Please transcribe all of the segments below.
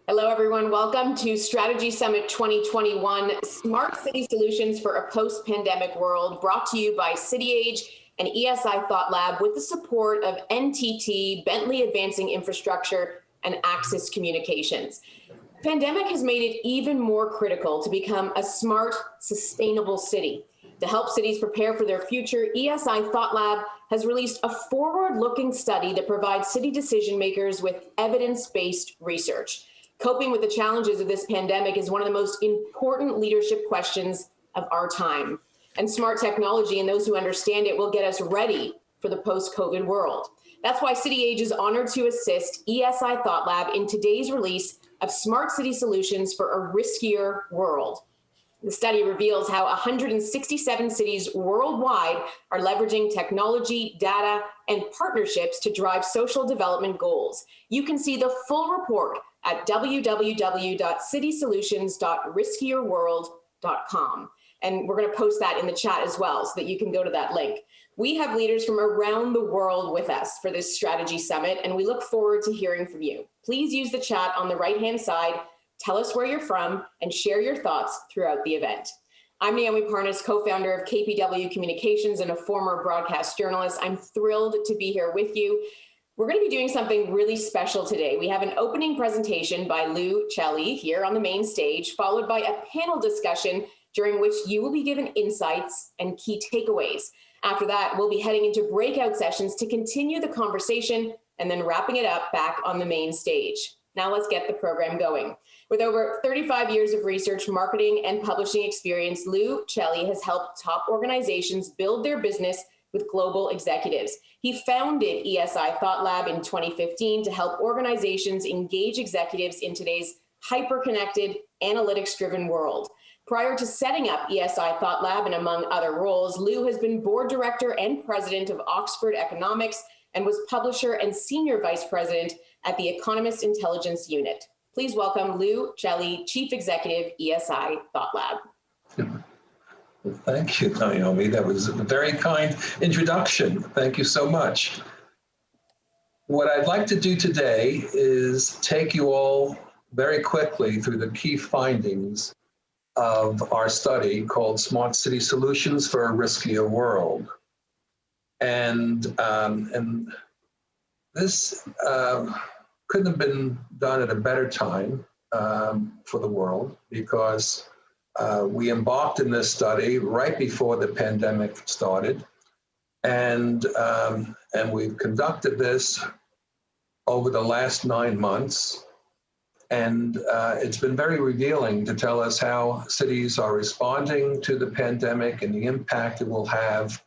Hello, everyone. Welcome to Strategy Summit 2021, Smart City Solutions for a Post-Pandemic World, brought to you by CityAge and ESI ThoughtLab with the support of NTT, Bentley Advancing Infrastructure, and Axis Communications. The pandemic has made it even more critical to become a smart, sustainable city. To help cities prepare for their future, ESI ThoughtLab has released a forward-looking study that provides city decision makers with evidence-based research. Coping with the challenges of this pandemic is one of the most important leadership questions of our time. And smart technology and those who understand it will get us ready for the post-COVID world. That's why CityAge is honored to assist ESI ThoughtLab in today's release of Smart City Solutions for a Riskier World. The study reveals how 167 cities worldwide are leveraging technology, data, and partnerships to drive social development goals. You can see the full report at www.citysolutions.riskierworld.com. And we're going to post that in the chat as well so that you can go to that link. We have leaders from around the world with us for this strategy summit, and we look forward to hearing from you. Please use the chat on the right-hand side. Tell us where you're from and share your thoughts throughout the event. I'm Naomi Parnas, co-founder of KPW Communications and a former broadcast journalist. I'm thrilled to be here with you. We're going to be doing something really special today. We have an opening presentation by Lou Celli here on the main stage, followed by a panel discussion during which you will be given insights and key takeaways. After that, we'll be heading into breakout sessions to continue the conversation and then wrapping it up back on the main stage. Now let's get the program going. With over 35 years of research, marketing, and publishing experience, Lou Celli has helped top organizations build their business with global executives. He founded ESI ThoughtLab in 2015 to help organizations engage executives in today's hyper-connected, analytics-driven world. Prior to setting up ESI ThoughtLab and among other roles, Lou has been board director and president of Oxford Economics and was publisher and senior vice president at the Economist Intelligence Unit. Please welcome Lou Celli, Chief Executive, ESI ThoughtLab. Well, thank you, Naomi. That was a very kind introduction. Thank you so much. What I'd like to do today is take you all very quickly through the key findings of our study called Smart City Solutions for a Riskier World. And this couldn't have been done at a better time for the world, because we embarked in this study right before the pandemic started, and we've conducted this over the last 9 months, and it's been very revealing to tell us how cities are responding to the pandemic and the impact it will have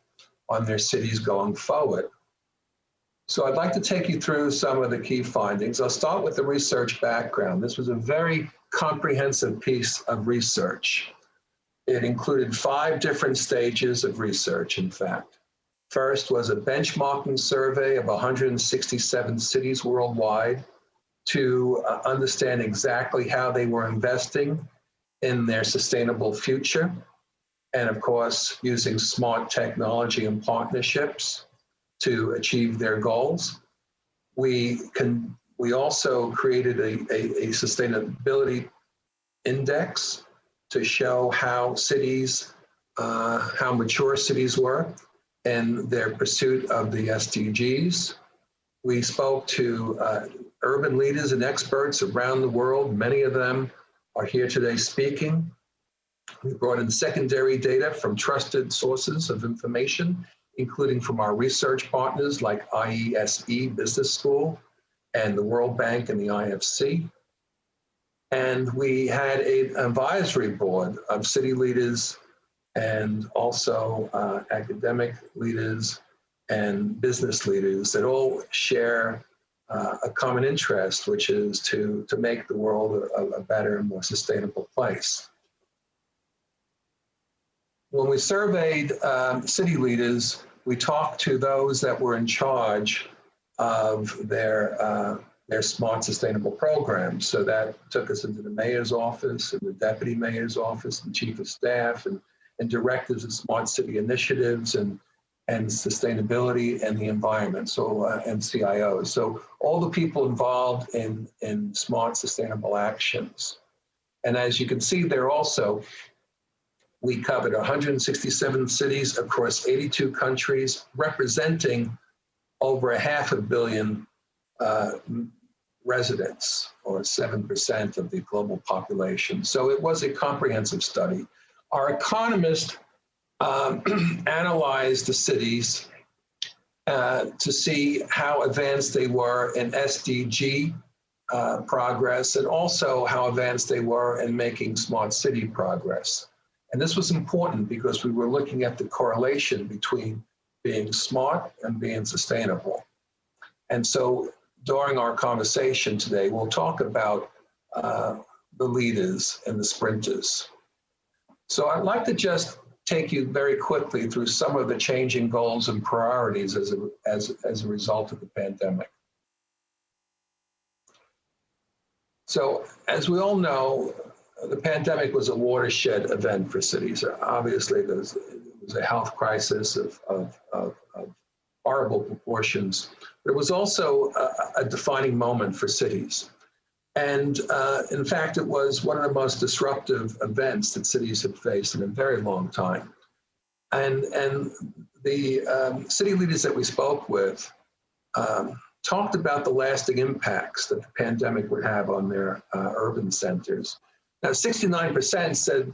on their cities going forward. So I'd like to take you through some of the key findings. I'll start with the research background. This was a very comprehensive piece of research. It included 5 different stages of research, in fact. First was a benchmarking survey of 167 cities worldwide to understand exactly how they were investing in their sustainable future, and of course, using smart technology and partnerships to achieve their goals. We also created a sustainability index to show how cities, how mature cities were in their pursuit of the SDGs. We spoke to urban leaders and experts around the world. Many of them are here today speaking. We brought in secondary data from trusted sources of information, including from our research partners like IESE Business School and the World Bank and the IFC. And we had an advisory board of city leaders and also academic leaders and business leaders that all share a common interest, which is to make the world a better and more sustainable place. When we surveyed city leaders, we talked to those that were in charge of their smart sustainable programs. So that took us into the mayor's office and the deputy mayor's office and chief of staff and directors of smart city initiatives and and sustainability and the environment, so and CIOs. So all the people involved in smart, sustainable actions. And as you can see there also, we covered 167 cities across 82 countries, representing over 500 million residents, or 7% of the global population. So it was a comprehensive study. Our economists analyzed the cities to see how advanced they were in SDG progress, and also how advanced they were in making smart city progress. And this was important because we were looking at the correlation between being smart and being sustainable. And so during our conversation today, we'll talk about the leaders and the sprinters. So I'd like to just take you very quickly through some of the changing goals and priorities as a result of the pandemic. So as we all know, the pandemic was a watershed event for cities. Obviously, it was a health crisis of horrible proportions, but it was also a defining moment for cities. And in fact, it was one of the most disruptive events that cities have faced in a very long time. And the city leaders that we spoke with talked about the lasting impacts that the pandemic would have on their urban centers. Now, 69% said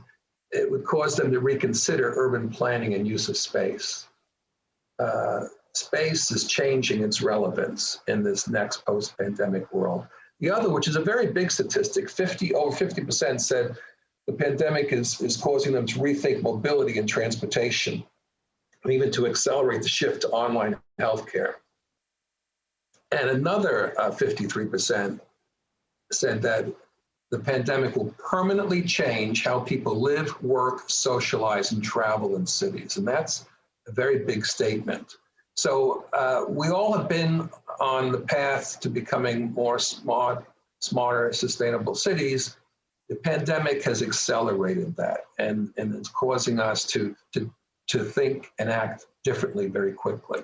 it would cause them to reconsider urban planning and use of space. Space is changing its relevance in this next post-pandemic world. The other, which is a very big statistic, over 50% said the pandemic is causing them to rethink mobility and transportation, and even to accelerate the shift to online healthcare. And another 53% said that the pandemic will permanently change how people live, work, socialize, and travel in cities. And that's a very big statement. So we all have been on the path to becoming more smarter, sustainable cities. The pandemic has accelerated that, and it's causing us to think and act differently very quickly.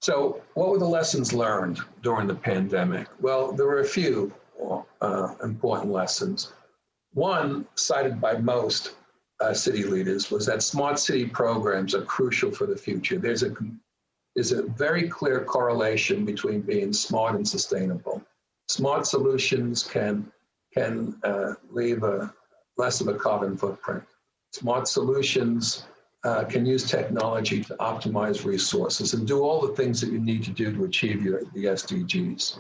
So what were the lessons learned during the pandemic? Well, there were a few important lessons. One, cited by most city leaders, was that smart city programs are crucial for the future. There's a very clear correlation between being smart and sustainable. Smart solutions can leave less of a carbon footprint. Smart solutions can use technology to optimize resources and do all the things that you need to do to achieve the SDGs.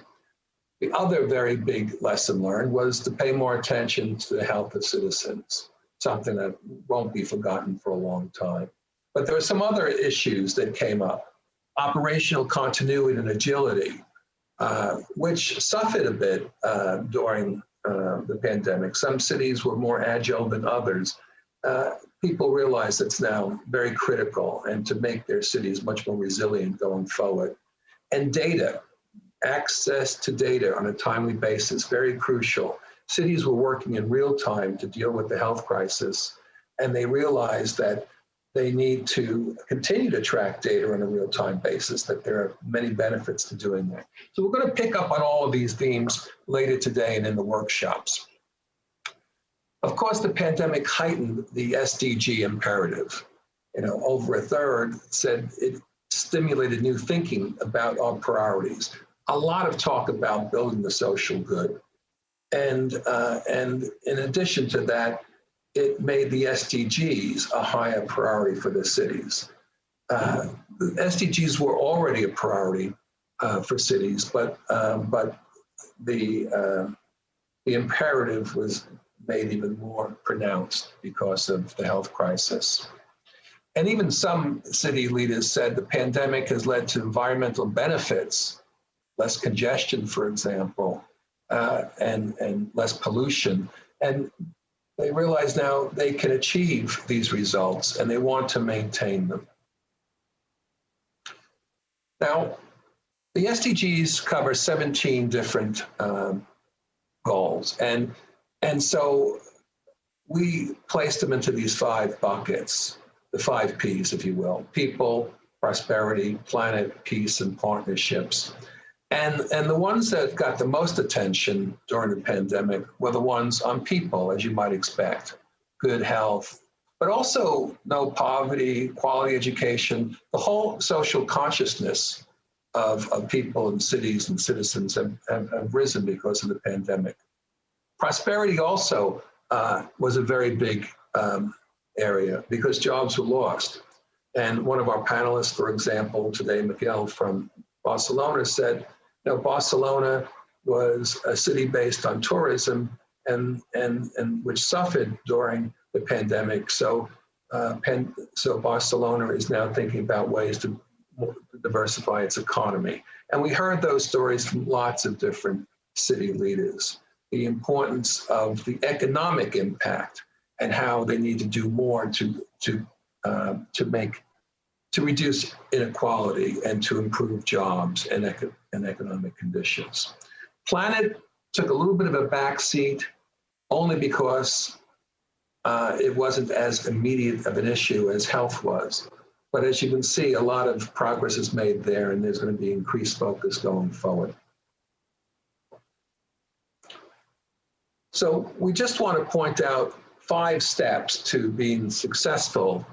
The other very big lesson learned was to pay more attention to the health of citizens, something that won't be forgotten for a long time. But there were some other issues that came up. Operational continuity and agility, which suffered a bit during the pandemic. Some cities were more agile than others. People realize it's now very critical, and to make their cities much more resilient going forward. And data, access to data on a timely basis, very crucial. Cities were working in real time to deal with the health crisis, and they realized that they need to continue to track data on a real-time basis, that there are many benefits to doing that. So we're going to pick up on all of these themes later today and in the workshops. Of course, the pandemic heightened the SDG imperative. Over a third said it stimulated new thinking about our priorities. A lot of talk about building the social good. And in addition to that, it made the SDGs a higher priority for the cities. The SDGs were already a priority for cities, but the imperative was made even more pronounced because of the health crisis. And even some city leaders said the pandemic has led to environmental benefits, less congestion, for example, and less pollution. And they realize now they can achieve these results, and they want to maintain them. Now, the SDGs cover 17 different goals. And so we placed them into these 5 buckets, the 5 Ps, if you will: people, prosperity, planet, peace, and partnerships. And the ones that got the most attention during the pandemic were the ones on people, as you might expect: good health, but also no poverty, quality education. The whole social consciousness of people and cities and citizens have risen because of the pandemic. Prosperity also was a very big area because jobs were lost. And one of our panelists, for example, today, Miguel from Barcelona, said, you know, Barcelona was a city based on tourism and which suffered during the pandemic. So Barcelona is now thinking about ways to diversify its economy. And we heard those stories from lots of different city leaders: the importance of the economic impact and how they need to do more to reduce inequality and to improve jobs and economic conditions. Planet took a little bit of a backseat only because it wasn't as immediate of an issue as health was. But as you can see, a lot of progress is made there, and there's going to be increased focus going forward. So we just want to point out 5 steps to being successful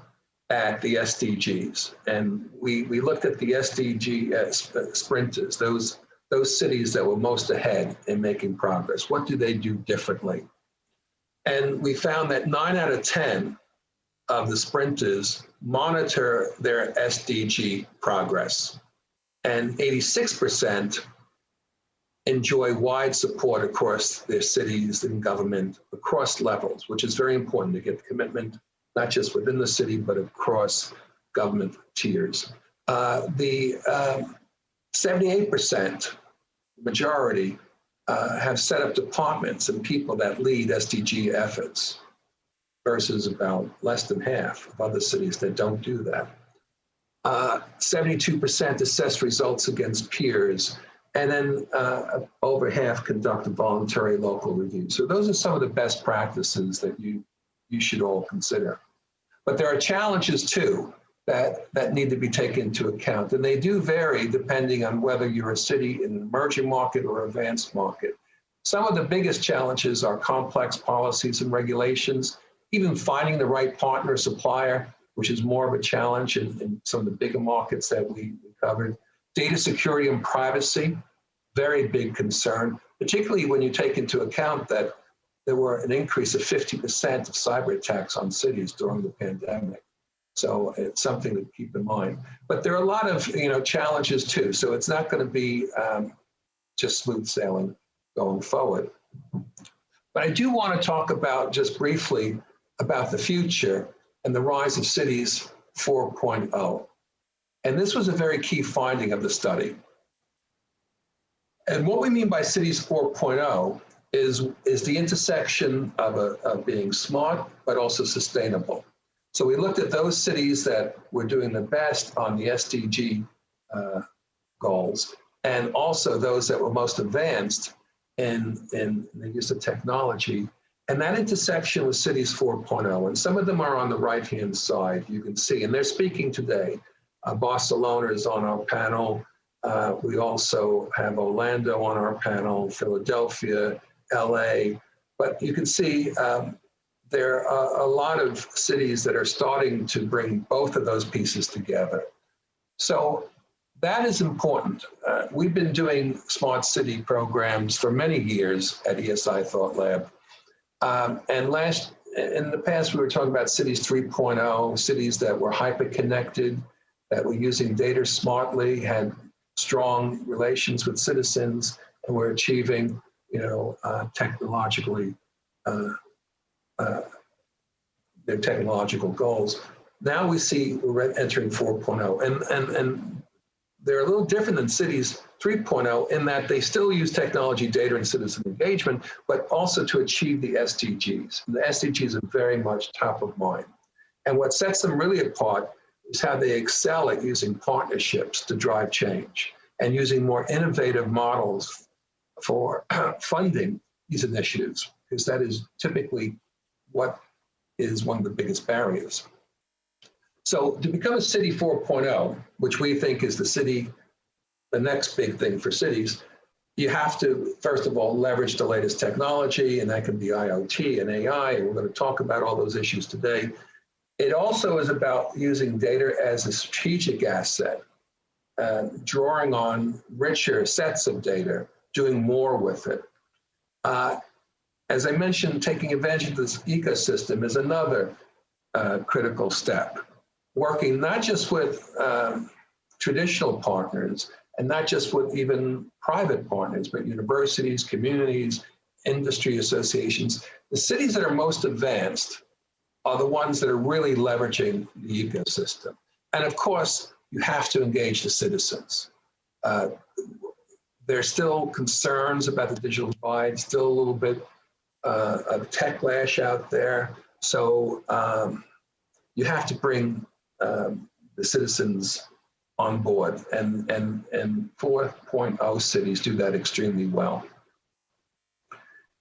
at the SDGs. And we looked at the SDG sprinters, those cities that were most ahead in making progress. What do they do differently? And we found that 9 out of 10 of the sprinters monitor their SDG progress, and 86% enjoy wide support across their cities and government across levels, which is very important to get the commitment, not just within the city, but across government tiers. The 78% majority have set up departments and people that lead SDG efforts, versus about less than half of other cities that don't do that. 72% assess results against peers, and then over half conduct a voluntary local review. So those are some of the best practices that you should all consider. But there are challenges too that need to be taken into account, and they do vary depending on whether you're a city in an emerging market or advanced market. Some of the biggest challenges are complex policies and regulations, even finding the right partner supplier, which is more of a challenge in some of the bigger markets that we covered. Data security and privacy, very big concern, particularly when you take into account that there were an increase of 50% of cyber attacks on cities during the pandemic. So it's something to keep in mind. But there are a lot of challenges too. So it's not going to be just smooth sailing going forward. But I do want to talk about, just briefly, about the future and the rise of cities 4.0. And this was a very key finding of the study. And what we mean by cities 4.0 is the intersection of being smart, but also sustainable. So we looked at those cities that were doing the best on the SDG goals, and also those that were most advanced in the use of technology. And that intersection was cities 4.0. And some of them are on the right-hand side, you can see, and they're speaking today. Barcelona is on our panel. We also have Orlando on our panel, Philadelphia, LA. But you can see there are a lot of cities that are starting to bring both of those pieces together. So that is important. We've been doing smart city programs for many years at ESI ThoughtLab. And in the past, we were talking about cities 3.0, cities that were hyper-connected, that were using data smartly, had strong relations with citizens, and were achieving, technologically, their technological goals. Now we see we're entering 4.0, and they're a little different than cities 3.0 in that they still use technology, data, and citizen engagement, but also to achieve the SDGs. And the SDGs are very much top of mind. And what sets them really apart is how they excel at using partnerships to drive change and using more innovative models for funding these initiatives, because that is typically what is one of the biggest barriers. So to become a city 4.0, which we think is the next big thing for cities, you have to, first of all, leverage the latest technology, and that can be IoT and AI, and we're going to talk about all those issues today. It also is about using data as a strategic asset, drawing on richer sets of data, doing more with it. As I mentioned, taking advantage of this ecosystem is another critical step. Working not just with traditional partners and not just with even private partners, but universities, communities, industry associations. The cities that are most advanced are the ones that are really leveraging the ecosystem. And of course, you have to engage the citizens. There's still concerns about the digital divide, still a little bit of techlash out there. So you have to bring the citizens on board, and 4.0 cities do that extremely well.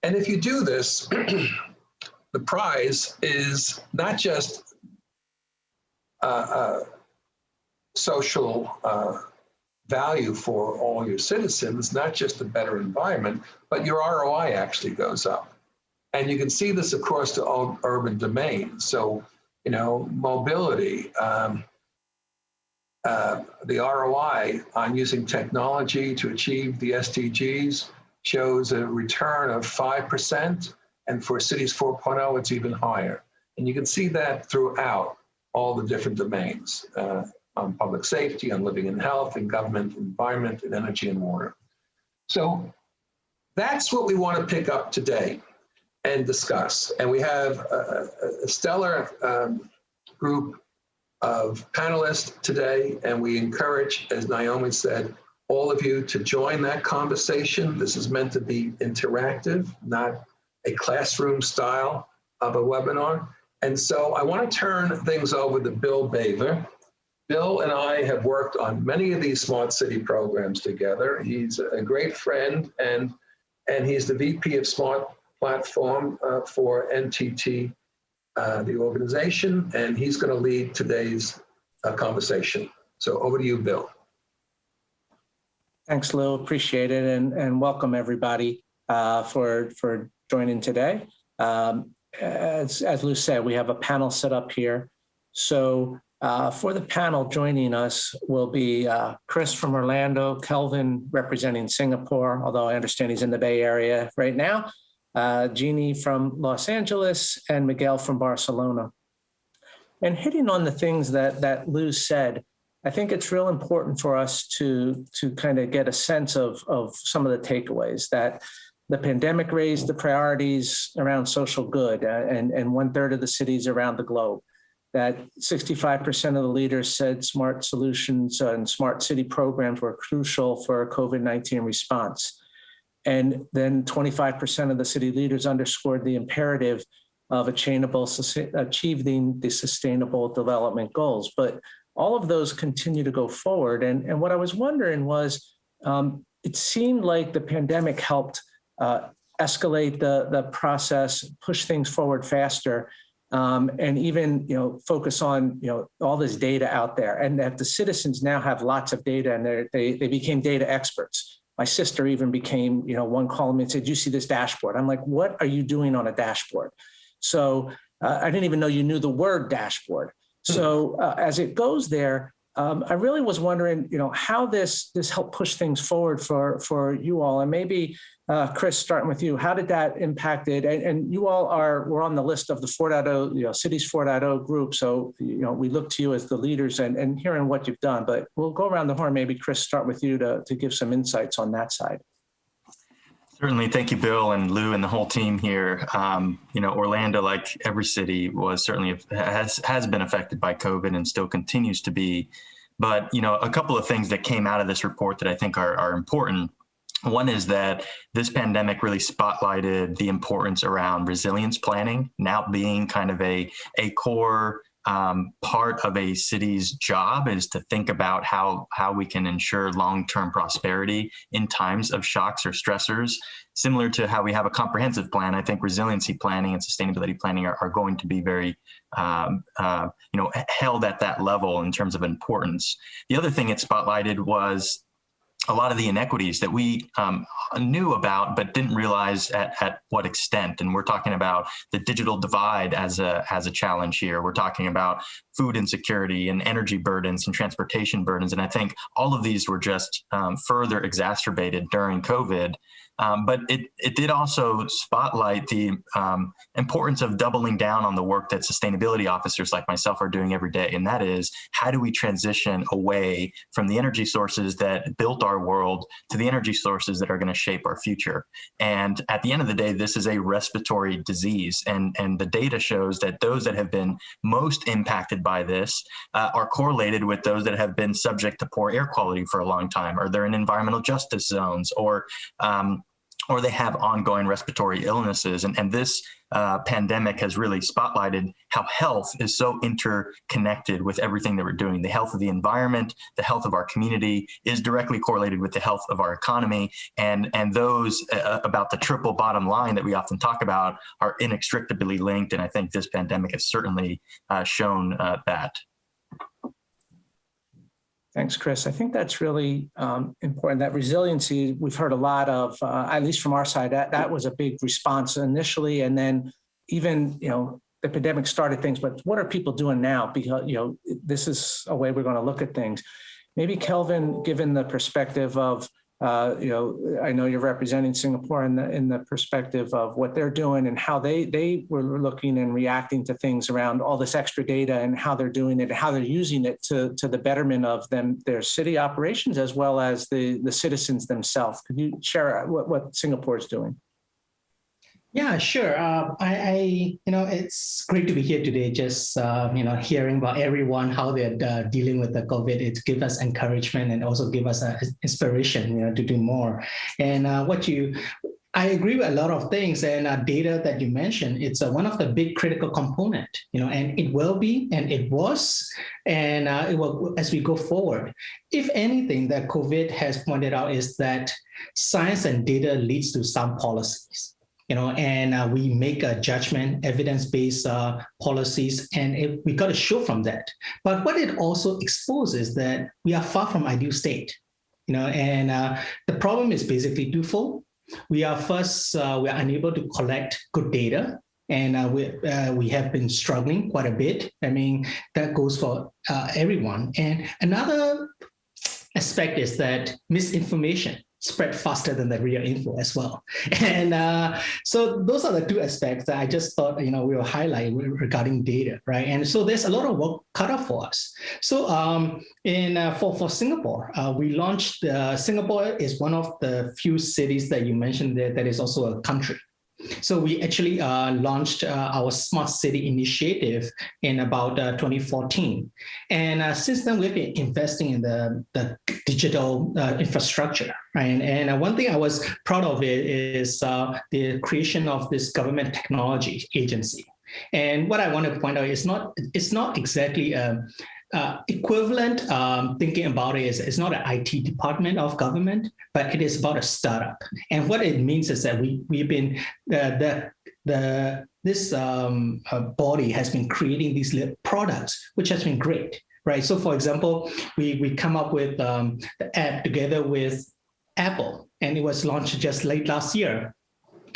And if you do this, the prize is not just social value for all your citizens, not just a better environment, but your ROI actually goes up. And you can see this across the urban domain. So, you know, mobility, the ROI on using technology to achieve the SDGs shows a return of 5%, and for cities 4.0, it's even higher. And you can see that throughout all the different domains, on public safety, on living and health, in government, environment, and energy and water. So that's what we want to pick up today and discuss. And we have a stellar group of panelists today, and we encourage, as Naomi said, all of you to join that conversation. This is meant to be interactive, not a classroom style of a webinar. And so I want to turn things over to Bill Baver. Bill and I have worked on many of these smart city programs together. He's a great friend, and he's the VP of Smart Platform for NTT, the organization, and he's going to lead today's conversation. So over to you, Bill. Thanks, Lou. Appreciate it, and welcome everybody for joining today. As Lou said, we have a panel set up here. So for the panel joining us will be Chris from Orlando, Kelvin representing Singapore, although I understand he's in the Bay Area right now, Jeannie from Los Angeles, and Miguel from Barcelona. And hitting on the things that Lou said, I think it's real important for us to kind of get a sense of some of the takeaways that the pandemic raised the priorities around social good and 1/3 of the cities around the globe. That 65% of the leaders said smart solutions and smart city programs were crucial for COVID-19 response. And then 25% of the city leaders underscored the imperative of achieving the sustainable development goals. But all of those continue to go forward. And what I was wondering was, it seemed like the pandemic helped escalate the process, push things forward faster, and even focus on all this data out there, and that the citizens now have lots of data, and they became data experts. My sister even became, one called me and said, "You see this dashboard?" I'm like, "What are you doing on a dashboard?" So I didn't even know you knew the word dashboard. So as it goes there, I really was wondering, how this helped push things forward for you all, and maybe Chris, starting with you, how did that impact it? And you all were on the list of the 4.0, Cities 4.0 group. So, we look to you as the leaders and hearing what you've done, but we'll go around the horn. Maybe Chris, start with you to give some insights on that side. Certainly. Thank you, Bill and Lou and the whole team here. Orlando, like every city, has been affected by COVID and still continues to be. But, a couple of things that came out of this report that I think are important. One is that this pandemic really spotlighted the importance around resilience planning now being kind of a core part of a city's job is to think about how we can ensure long-term prosperity in times of shocks or stressors. Similar to how we have a comprehensive plan, I think resiliency planning and sustainability planning are going to be very held at that level in terms of importance. The other thing it spotlighted was a lot of the inequities that we knew about but didn't realize at what extent. And we're talking about the digital divide as a challenge here. We're talking about food insecurity and energy burdens and transportation burdens. And I think all of these were just further exacerbated during COVID. But it did also spotlight the importance of doubling down on the work that sustainability officers like myself are doing every day. And that is, how do we transition away from the energy sources that built our world to the energy sources that are going to shape our future? And at the end of the day, this is a respiratory disease. And the data shows that those that have been most impacted by this are correlated with those that have been subject to poor air quality for a long time, or they're in environmental justice zones, or they have ongoing respiratory illnesses. And this pandemic has really spotlighted how health is so interconnected with everything that we're doing. The health of the environment, the health of our community is directly correlated with the health of our economy. And those about the triple bottom line that we often talk about are inextricably linked. And I think this pandemic has certainly shown that. Thanks, Chris. I think that's really important. That resiliency, we've heard a lot of, at least from our side, that was a big response initially. And then even, the pandemic started things, but what are people doing now? Because, this is a way we're going to look at things. Maybe Kelvin, given the perspective of, I know you're representing Singapore in the perspective of what they're doing and how they were looking and reacting to things around all this extra data and how they're doing it, and how they're using it to the betterment of their city operations as well as the citizens themselves. Could you share what Singapore is doing? Yeah, sure. It's great to be here today. Just hearing about everyone, how they're dealing with the COVID. It gives us encouragement and also give us inspiration, to do more. And I agree with a lot of things, and data that you mentioned, it's one of the big critical component, and it will be, and it was, and it will as we go forward. If anything that COVID has pointed out is that science and data leads to sound policies. And we make a judgment, evidence-based policies, and we got to show from that. But what it also exposes that we are far from ideal state, and the problem is basically twofold. We are unable to collect good data, and we have been struggling quite a bit. I mean, that goes for everyone. And another aspect is that misinformation spread faster than the real info as well. And so those are the two aspects that I just thought, we will highlight regarding data, right? And so there's a lot of work cut out for us. So for Singapore, we launched, Singapore is one of the few cities that you mentioned there that is also a country. So we actually launched our Smart City initiative in about 2014. And since then, we've been investing in the digital infrastructure, right? And one thing I was proud of is the creation of this government technology agency. And what I want to point out is it's not exactly equivalent thinking about it is it's not an IT department of government, but it is about a startup. And what it means is that we've been this body has been creating these products, which has been great, right? So, for example, we come up with the app together with Apple, and it was launched just late last year,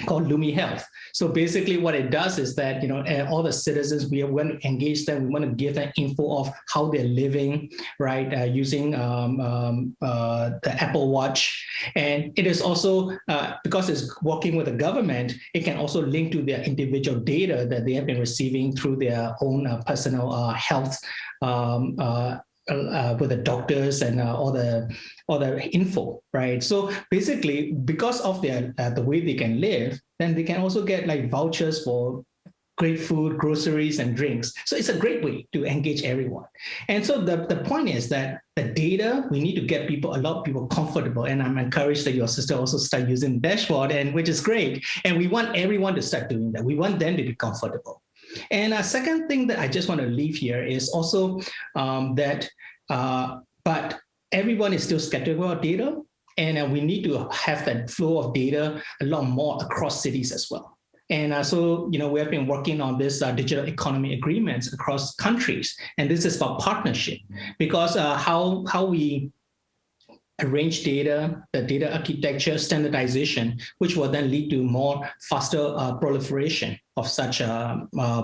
called Lumi Health. So basically what it does is that, all the citizens, we want to engage them, we want to give them info of how they're living, right, using the Apple Watch. And it is also, because it's working with the government, it can also link to their individual data that they have been receiving through their own personal health with the doctors and all the info, right? So basically, because of the way they can live, then they can also get like vouchers for great food, groceries, and drinks. So it's a great way to engage everyone. And so the point is that the data, we need to get a lot of people comfortable. And I'm encouraged that your sister also start using dashboard, which is great. And we want everyone to start doing that. We want them to be comfortable. And a second thing that I just want to leave here is also but everyone is still skeptical about data, and we need to have that flow of data a lot more across cities as well. And so, we have been working on this digital economy agreements across countries, and this is about partnership, because how we arrange data, the data architecture, standardization, which will then lead to more faster proliferation of such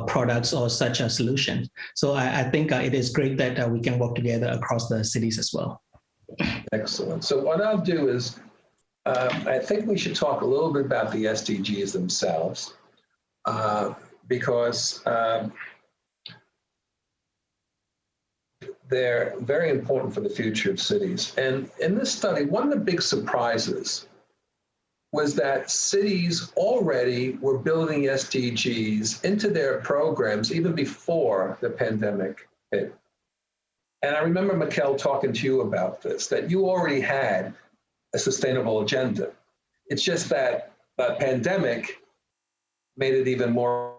products or such solutions. So I think it is great that we can work together across the cities as well. Excellent. So what I'll do is, I think we should talk a little bit about the SDGs themselves, because they're very important for the future of cities. And in this study, one of the big surprises was that cities already were building SDGs into their programs even before the pandemic hit. And I remember, Mikkel, talking to you about this, that you already had a sustainable agenda. It's just that the pandemic made it even more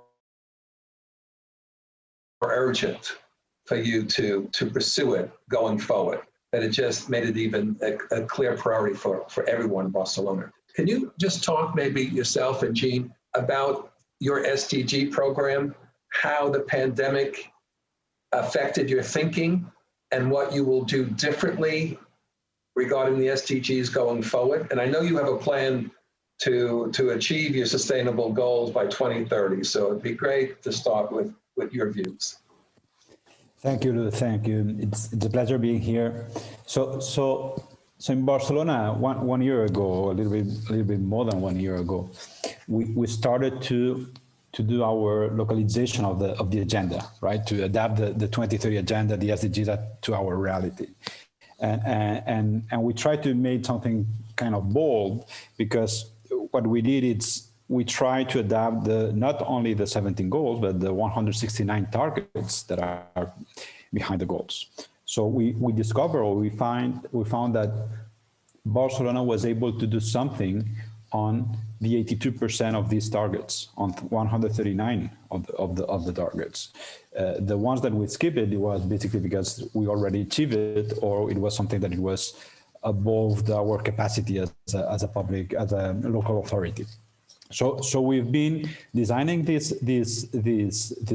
urgent for you to pursue it going forward, that it just made it even a clear priority for everyone in Barcelona. Can you just talk, maybe yourself and Jean, about your SDG program, how the pandemic affected your thinking, and what you will do differently regarding the SDGs going forward? And I know you have a plan to achieve your sustainable goals by 2030, so it'd be great to start with your views. Thank you, Lou. Thank you. It's a pleasure being here. So in Barcelona, one year ago, a little bit more than 1 year ago, we started to do our localization of the agenda, right? To adapt the 2030 agenda, the SDGs, to our reality, and we tried to make something kind of bold, because what we did is we tried to adapt not only the 17 goals, but the 169 targets that are behind the goals. So we discovered, or we found that Barcelona was able to do something on the 82% of these targets, on 139 of the targets. The ones that we skipped, it was basically because we already achieved it, or it was something that it was above our capacity as a local authority. So we've been designing this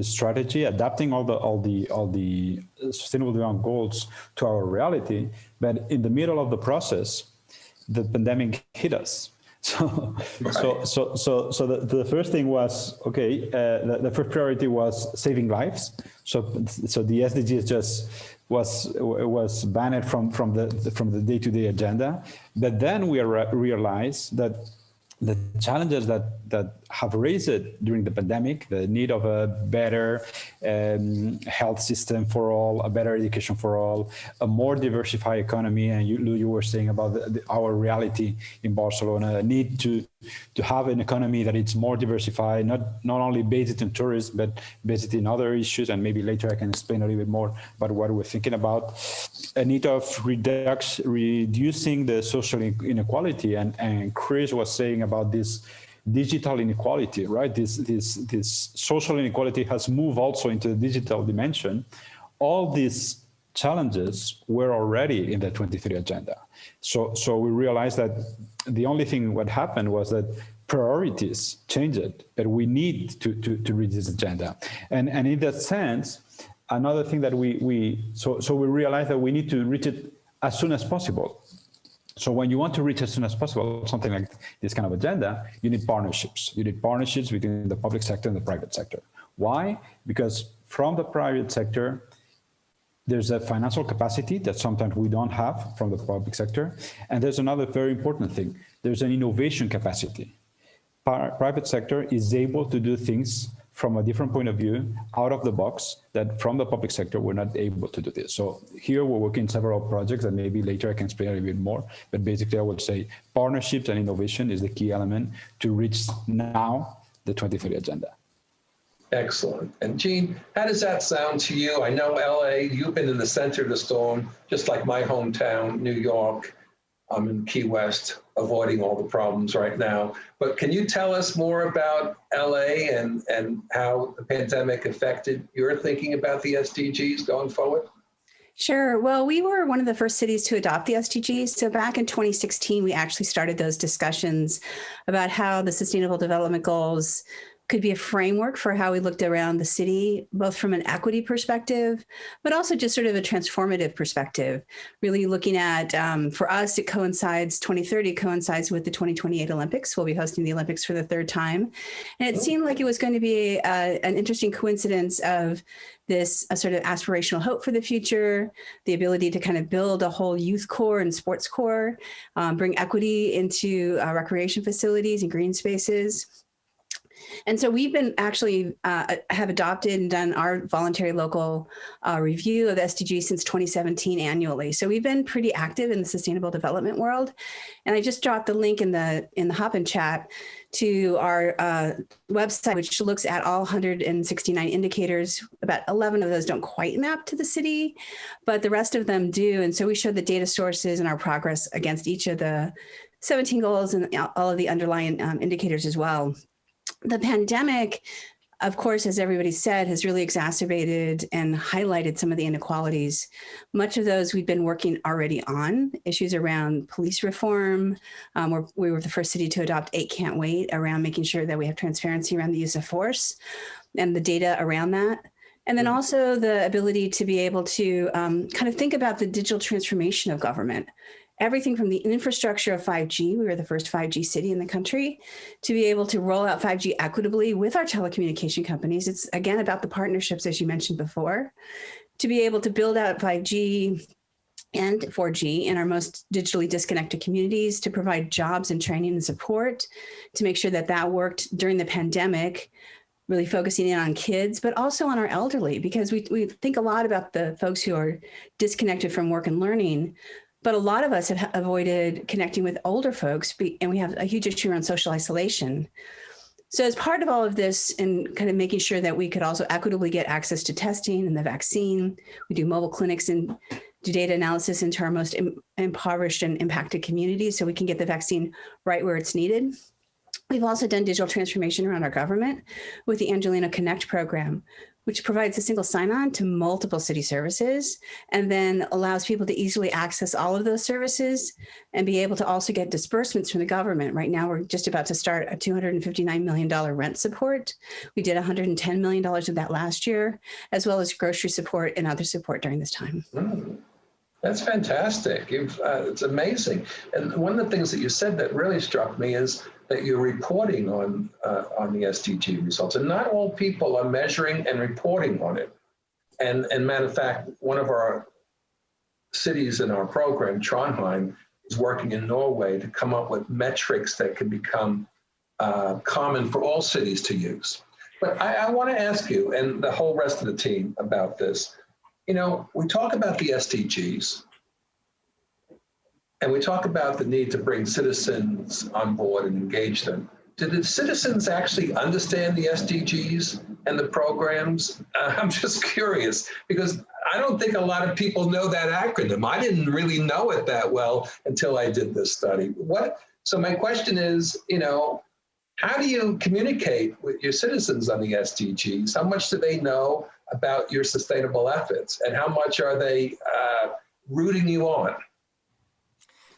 strategy, adapting all the sustainable development goals to our reality. But in the middle of the process, the pandemic hit us. So the first thing was, okay, the first priority was saving lives. So the SDGs just was banned from the day-to-day agenda. But then we realized that the challenges that have raised during the pandemic, the need of a better health system for all, a better education for all, a more diversified economy, and you were saying about our reality in Barcelona, a need to have an economy that it's more diversified, not only based in tourism, but based in other issues, and maybe later I can explain a little bit more about what we're thinking about. A need of reducing the social inequality, and Chris was saying about this digital inequality, right? This social inequality has moved also into the digital dimension. All these challenges were already in the 2030 agenda. So we realized that the only thing what happened was that priorities changed, but we need to reach this agenda. And in that sense, another thing that we realized that we need to reach it as soon as possible. So when you want to reach as soon as possible something like this kind of agenda, you need partnerships. You need partnerships between the public sector and the private sector. Why? Because from the private sector, there's a financial capacity that sometimes we don't have from the public sector. And there's another very important thing. There's an innovation capacity. Private sector is able to do things from a different point of view, out of the box, that from the public sector, we're not able to do this. So here we're working several projects, and maybe later I can explain a little bit more. But basically, I would say partnerships and innovation is the key element to reach now the 2030 agenda. Excellent. And Jean, how does that sound to you? I know LA, you've been in the center of the storm, just like my hometown, New York. I'm in Key West, avoiding all the problems right now. But can you tell us more about LA and how the pandemic affected your thinking about the SDGs going forward? Sure. Well, we were one of the first cities to adopt the SDGs. So back in 2016, we actually started those discussions about how the Sustainable Development Goals could be a framework for how we looked around the city, both from an equity perspective, but also just sort of a transformative perspective, really looking at, for us, it coincides, 2030 coincides with the 2028 Olympics. We'll be hosting the Olympics for the third time. And it seemed like it was going to be an interesting coincidence of this a sort of aspirational hope for the future, the ability to kind of build a whole youth core and sports core, bring equity into recreation facilities and green spaces. And so we've been actually have adopted and done our voluntary local review of the SDGs since 2017 annually. So we've been pretty active in the sustainable development world. And I just dropped the link in the hop-in chat to our website, which looks at all 169 indicators. About 11 of those don't quite map to the city, but the rest of them do. And so we show the data sources and our progress against each of the 17 goals and all of the underlying indicators as well. The pandemic, of course, as everybody said, has really exacerbated and highlighted some of the inequalities. Much of those we've been working already on, issues around police reform. We were the first city to adopt 8 Can't Wait around making sure that we have transparency around the use of force and the data around that. And then also the ability to be able to kind of think about the digital transformation of government. Everything from the infrastructure of 5G, we were the first 5G city in the country, to be able to roll out 5G equitably with our telecommunication companies. It's again about the partnerships, as you mentioned before, to be able to build out 5G and 4G in our most digitally disconnected communities, to provide jobs and training and support, to make sure that that worked during the pandemic, really focusing in on kids, but also on our elderly, because we think a lot about the folks who are disconnected from work and learning. But a lot of us have avoided connecting with older folks, and we have a huge issue around social isolation. So as part of all of this and kind of making sure that we could also equitably get access to testing and the vaccine, we do mobile clinics and do data analysis into our most impoverished and impacted communities so we can get the vaccine right where it's needed. We've also done digital transformation around our government with the Angelina Connect program, which provides a single sign-on to multiple city services and then allows people to easily access all of those services and be able to also get disbursements from the government. Right now, we're just about to start a $259 million rent support. We did $110 million of that last year, as well as grocery support and other support during this time. That's fantastic. It's amazing. And one of the things that you said that really struck me is that you're reporting on the SDG results, and not all people are measuring and reporting on it. And matter of fact, one of our cities in our program, Trondheim, is working in Norway to come up with metrics that can become common for all cities to use. But I want to ask you and the whole rest of the team about this. You know, we talk about the SDGs, and we talk about the need to bring citizens on board and engage them. Did the citizens actually understand the SDGs and the programs? I'm just curious, because I don't think a lot of people know that acronym. I didn't really know it that well until I did this study. So my question is, you know, how do you communicate with your citizens on the SDGs? How much do they know about your sustainable efforts, and how much are they rooting you on?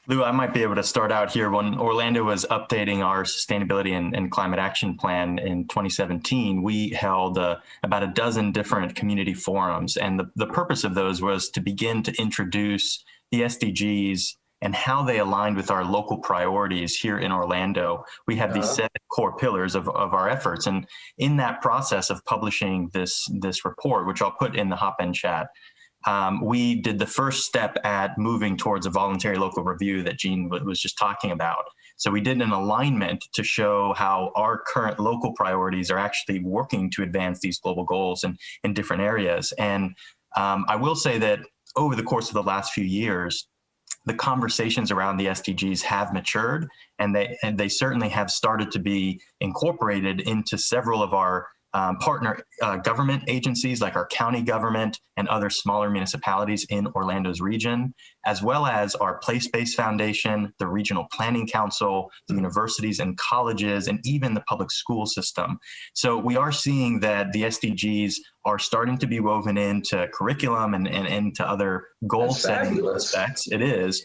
Lou, I might be able to start out here. When Orlando was updating our sustainability and climate action plan in 2017, we held about a dozen different community forums. And the purpose of those was to begin to introduce the SDGs and how they aligned with our local priorities here in Orlando. We have these 7 core pillars of our efforts. And in that process of publishing this report, which I'll put in the hop-in chat, we did the first step at moving towards a voluntary local review that Jean was just talking about. So we did an alignment to show how our current local priorities are actually working to advance these global goals in different areas. And I will say that over the course of the last few years, the conversations around the SDGs have matured, and they certainly have started to be incorporated into several of our partner government agencies like our county government and other smaller municipalities in Orlando's region, as well as our place-based foundation, the Regional Planning Council, the universities and colleges, and even the public school system. So we are seeing that the SDGs are starting to be woven into curriculum and into other goal setting aspects. It is.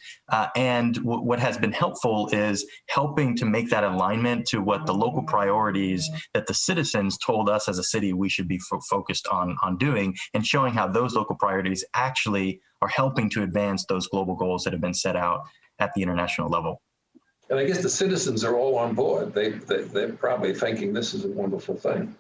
And what has been helpful is helping to make that alignment to what the local priorities that the citizens told us as a city we should be focused on doing, and showing how those local priorities actually are helping to advance those global goals that have been set out at the international level. And I guess the citizens are all on board. They're probably thinking this is a wonderful thing.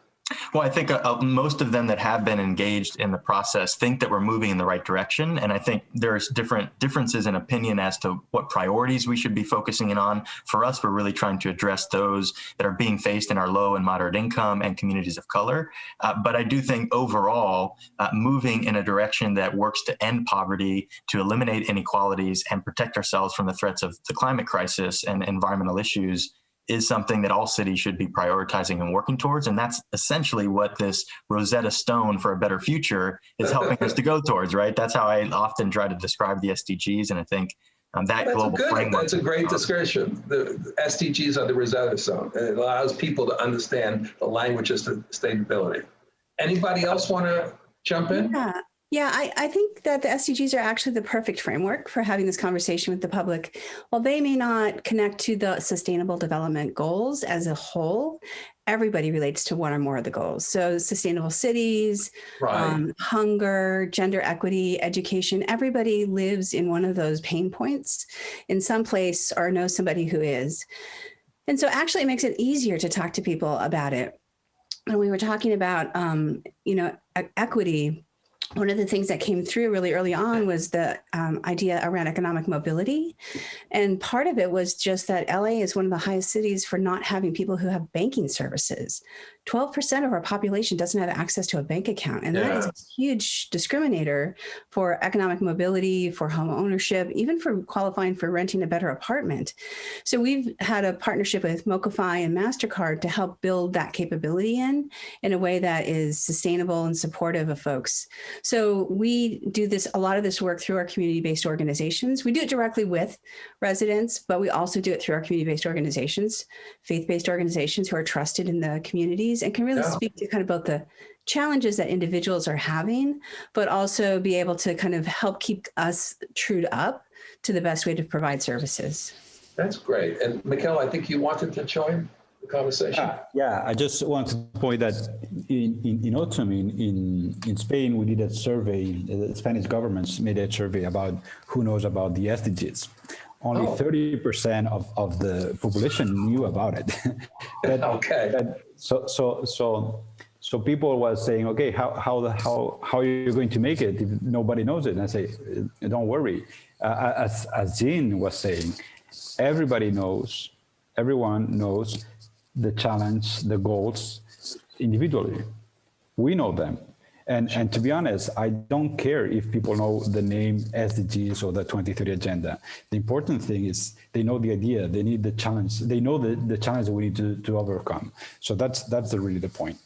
Well, I think most of them that have been engaged in the process think that we're moving in the right direction. And I think there's differences in opinion as to what priorities we should be focusing in on. For us, we're really trying to address those that are being faced in our low and moderate income and communities of color. But I do think overall, moving in a direction that works to end poverty, to eliminate inequalities, and protect ourselves from the threats of the climate crisis and environmental issues is something that all cities should be prioritizing and working towards. And that's essentially what this Rosetta Stone for a better future is helping us to go towards, right? That's how I often try to describe the SDGs. And I think that global framework. That's a great description. The SDGs are the Rosetta Stone. It allows people to understand the language of sustainability. Anybody else want to jump in? Yeah, I think that the SDGs are actually the perfect framework for having this conversation with the public. While they may not connect to the Sustainable Development Goals as a whole, everybody relates to one or more of the goals. So sustainable cities, right. Hunger, gender equity, education, everybody lives in one of those pain points in some place or knows somebody who is. And so actually it makes it easier to talk to people about it. When we were talking about, equity, one of the things that came through really early on was the idea around economic mobility. And part of it was just that LA is one of the highest cities for not having people who have banking services. 12% of our population doesn't have access to a bank account. And that is a huge discriminator for economic mobility, for home ownership, even for qualifying for renting a better apartment. So we've had a partnership with Mocafy and MasterCard to help build that capability in a way that is sustainable and supportive of folks. So we do a lot of this work through our community-based organizations. We do it directly with residents, but we also do it through our community-based organizations, faith-based organizations who are trusted in the communities and can really speak to kind of both the challenges that individuals are having, but also be able to kind of help keep us trued up to the best way to provide services. That's great. And Mikel, I think you wanted to join the conversation. Yeah, I just want to point that in autumn in Spain, we did a survey, the Spanish government made a survey about who knows about the SDGs. Only 30% of the population knew about it. So people was saying, okay, how are you going to make it if nobody knows it? And I say, don't worry. As Jean was saying, everyone knows the challenge, the goals individually. We know them. And to be honest, I don't care if people know the name SDGs or the 2030 agenda. The important thing is they know the idea, they need the challenge, they know the challenge that we need to overcome. So that's really the point.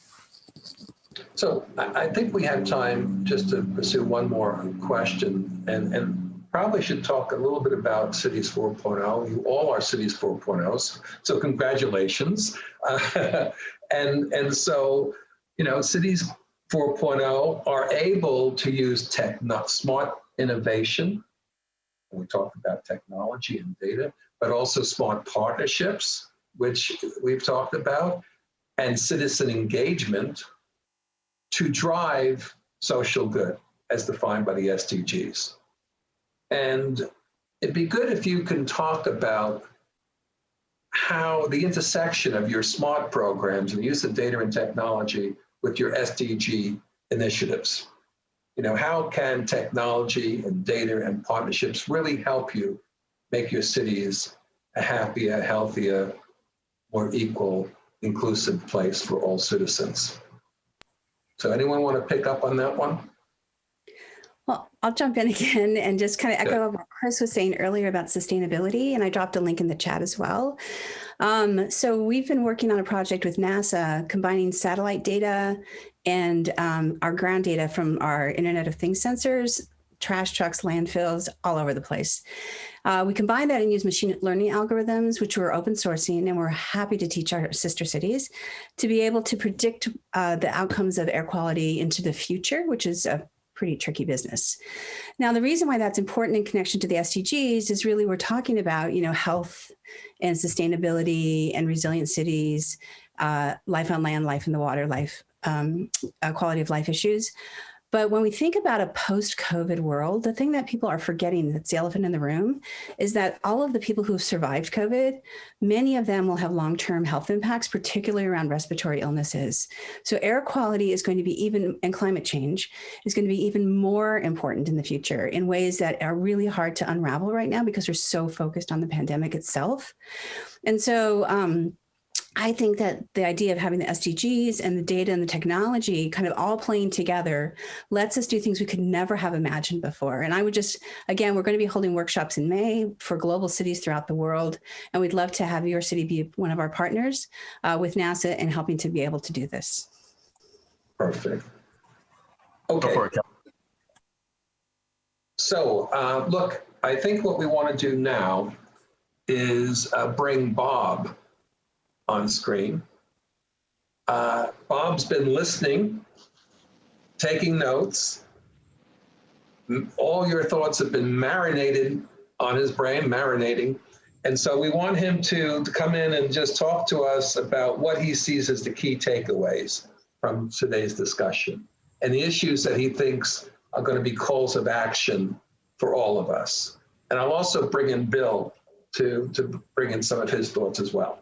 So I think we have time just to pursue one more question and probably should talk a little bit about Cities 4.0. You all are Cities 4.0s, so congratulations. And so, Cities 4.0 are able to use smart innovation. We talked about technology and data, but also smart partnerships, which we've talked about, and citizen engagement to drive social good as defined by the SDGs. And it'd be good if you can talk about how the intersection of your smart programs and use of data and technology with your SDG initiatives. How can technology and data and partnerships really help you make your cities a happier, healthier, more equal, inclusive place for all citizens? So anyone want to pick up on that one? Well, I'll jump in again and just kind of echo what Chris was saying earlier about sustainability, and I dropped a link in the chat as well. So we've been working on a project with NASA, combining satellite data and our ground data from our Internet of Things sensors, trash trucks, landfills, all over the place. We combine that and use machine learning algorithms, which we're open sourcing, and we're happy to teach our sister cities to be able to predict the outcomes of air quality into the future, which is a pretty tricky business. Now, the reason why that's important in connection to the SDGs is really we're talking about, health and sustainability and resilient cities, life on land, life in the water, quality of life issues. But when we think about a post-COVID world, the thing that people are forgetting, that's the elephant in the room, is that all of the people who have survived COVID, many of them will have long-term health impacts, particularly around respiratory illnesses. So air quality is going to be and climate change is going to be even more important in the future in ways that are really hard to unravel right now because we're so focused on the pandemic itself. And so, I think that the idea of having the SDGs and the data and the technology kind of all playing together lets us do things we could never have imagined before. And I would again, we're going to be holding workshops in May for global cities throughout the world. And we'd love to have your city be one of our partners with NASA in helping to be able to do this. Perfect. Okay. So look, I think what we want to do now is bring Bob on screen. Bob's been listening, taking notes. All your thoughts have been marinated on his brain, marinating. And so we want him to come in and just talk to us about what he sees as the key takeaways from today's discussion and the issues that he thinks are going to be calls of action for all of us. And I'll also bring in Bill to bring in some of his thoughts as well.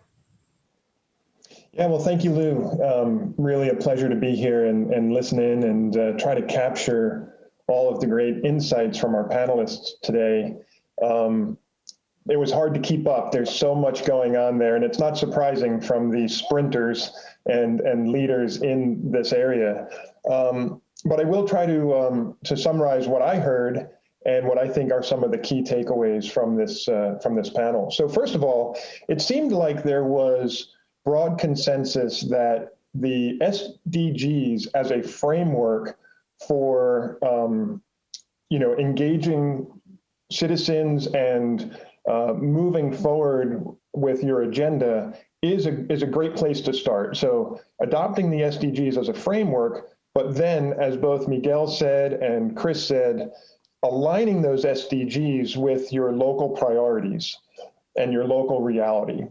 Yeah, well, thank you, Lou. Really a pleasure to be here and listen in and try to capture all of the great insights from our panelists today. It was hard to keep up. There's so much going on there, and it's not surprising from the sprinters and leaders in this area. But I will try to summarize what I heard and what I think are some of the key takeaways from this panel. So first of all, it seemed like there was broad consensus that the SDGs as a framework for engaging citizens and moving forward with your agenda is a great place to start. So adopting the SDGs as a framework, but then, as both Miguel said and Chris said, aligning those SDGs with your local priorities and your local reality.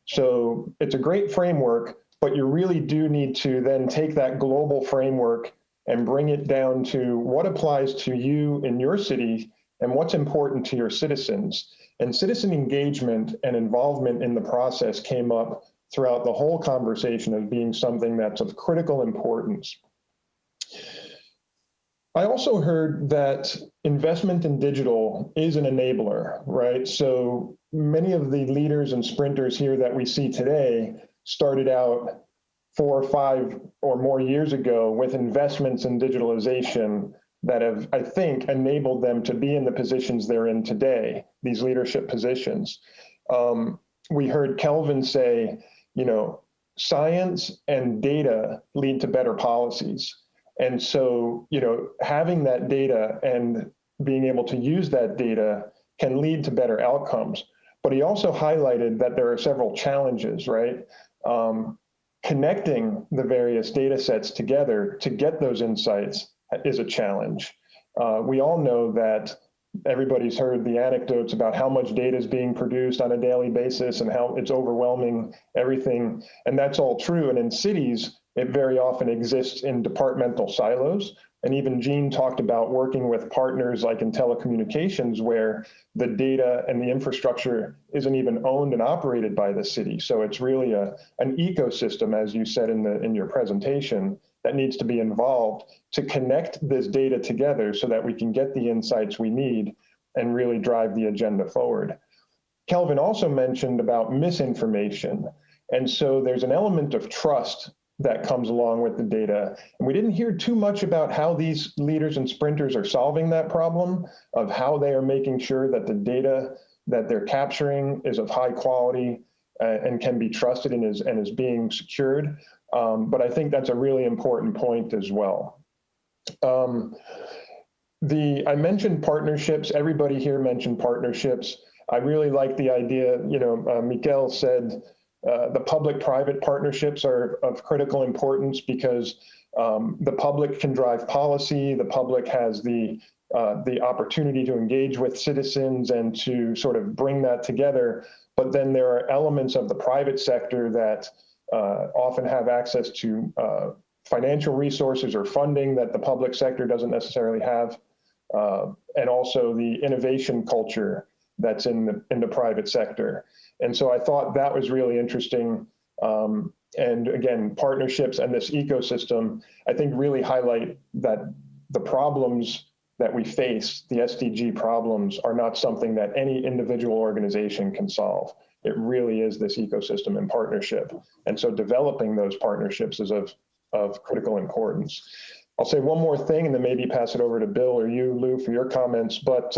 So it's a great framework, but you really do need to then take that global framework and bring it down to what applies to you in your city and what's important to your citizens. And citizen engagement and involvement in the process came up throughout the whole conversation as being something that's of critical importance. I also heard that investment in digital is an enabler, right? So many of the leaders and sprinters here that we see today started out 4 or 5 or more years ago with investments in digitalization that have, I think, enabled them to be in the positions they're in today, these leadership positions. We heard Kelvin say, science and data lead to better policies. And so, having that data and being able to use that data can lead to better outcomes. But he also highlighted that there are several challenges, right? Connecting the various data sets together to get those insights is a challenge. We all know that everybody's heard the anecdotes about how much data is being produced on a daily basis and how it's overwhelming everything. And that's all true. And in cities, it very often exists in departmental silos. And even Jean talked about working with partners like in telecommunications, where the data and the infrastructure isn't even owned and operated by the city. So it's really an ecosystem, as you said in your presentation, that needs to be involved to connect this data together so that we can get the insights we need and really drive the agenda forward. Kelvin also mentioned about misinformation. And so there's an element of trust that comes along with the data. And we didn't hear too much about how these leaders and sprinters are solving that problem, of how they are making sure that the data that they're capturing is of high quality and can be trusted and is being secured. But I think that's a really important point as well. I mentioned partnerships. Everybody here mentioned partnerships. I really like the idea, Miguel said the public-private partnerships are of critical importance because the public can drive policy, the public has the opportunity to engage with citizens and to sort of bring that together. But then there are elements of the private sector that often have access to financial resources or funding that the public sector doesn't necessarily have, and also the innovation culture that's in the private sector. And so I thought that was really interesting. And again, partnerships and this ecosystem, I think really highlight that the problems that we face, the SDG problems, are not something that any individual organization can solve. It really is this ecosystem and partnership. And so developing those partnerships is of critical importance. I'll say one more thing and then maybe pass it over to Bill or you, Lou, for your comments. But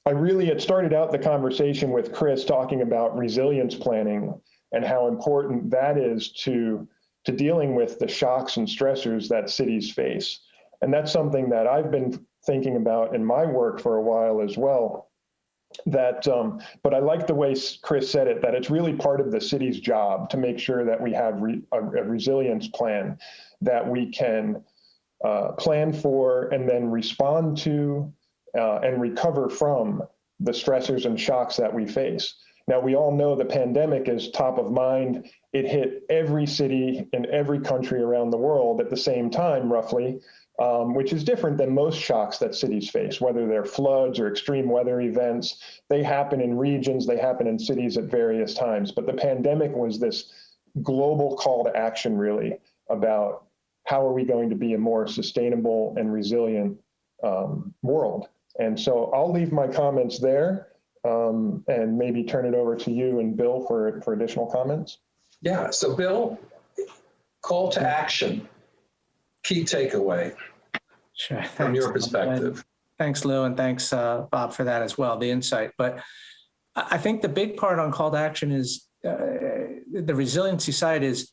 it started out the conversation with Chris talking about resilience planning and how important that is to dealing with the shocks and stressors that cities face. And that's something that I've been thinking about in my work for a while as well. But I like the way Chris said it, that it's really part of the city's job to make sure that we have a resilience plan that we can plan for and then respond to and recover from the stressors and shocks that we face. Now, we all know the pandemic is top of mind. It hit every city in every country around the world at the same time, roughly, which is different than most shocks that cities face, whether they're floods or extreme weather events. They happen in regions, they happen in cities at various times. But the pandemic was this global call to action, really, about how are we going to be a more sustainable and resilient world. And so I'll leave my comments there and maybe turn it over to you and Bill for additional comments. Yeah, so Bill, call to action, key takeaway from your perspective. Thanks, Lou, and thanks, Bob, for that as well, the insight. But I think the big part on call to action is the resiliency side is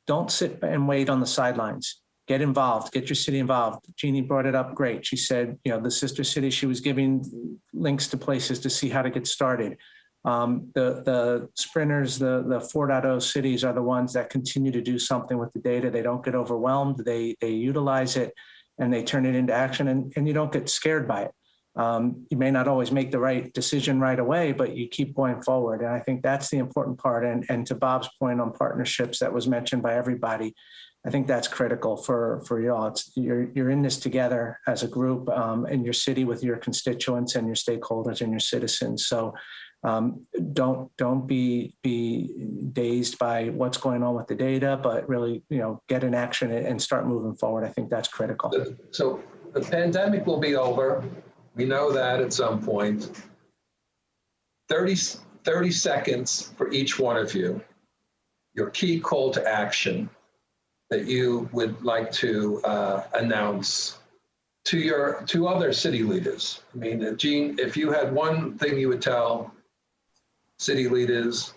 don't sit and wait on the sidelines. Get involved, get your city involved. Jeannie brought it up great. She said, the sister city, she was giving links to places to see how to get started. The sprinters, the 4.0 cities are the ones that continue to do something with the data. They don't get overwhelmed. They utilize it and they turn it into action, and you don't get scared by it. You may not always make the right decision right away, but you keep going forward. And I think that's the important part. And to Bob's point on partnerships that was mentioned by everybody, I think that's critical for y'all. You're in this together as a group in your city with your constituents and your stakeholders and your citizens. So don't be dazed by what's going on with the data, but really, get in action and start moving forward. I think that's critical. So the pandemic will be over. We know that at some point. 30 seconds for each one of you. Your key call to action that you would like to announce to other city leaders. I mean, Jean, if you had one thing you would tell city leaders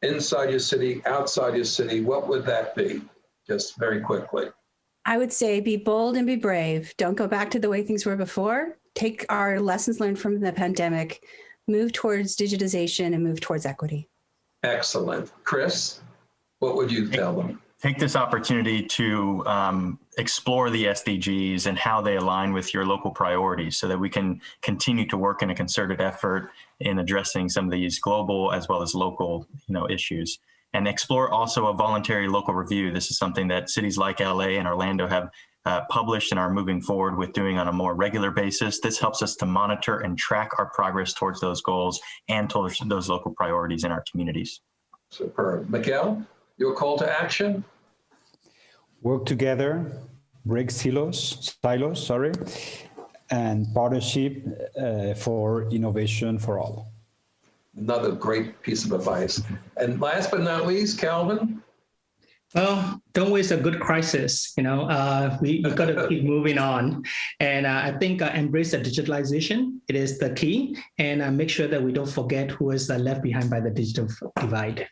inside your city, outside your city, what would that be? Just very quickly. I would say be bold and be brave. Don't go back to the way things were before. Take our lessons learned from the pandemic, move towards digitization and move towards equity. Excellent. Chris, what would you tell them? Take this opportunity to explore the SDGs and how they align with your local priorities so that we can continue to work in a concerted effort in addressing some of these global as well as local issues. And explore also a voluntary local review. This is something that cities like LA and Orlando have published and are moving forward with doing on a more regular basis. This helps us to monitor and track our progress towards those goals and towards those local priorities in our communities. Superb. Miguel, your call to action? Work together, break silos, and partnership for innovation for all. Another great piece of advice. And last but not least, Calvin? Well, don't waste a good crisis. We got to keep moving on. And I think embrace the digitalization. It is the key. And make sure that we don't forget who is left behind by the digital divide.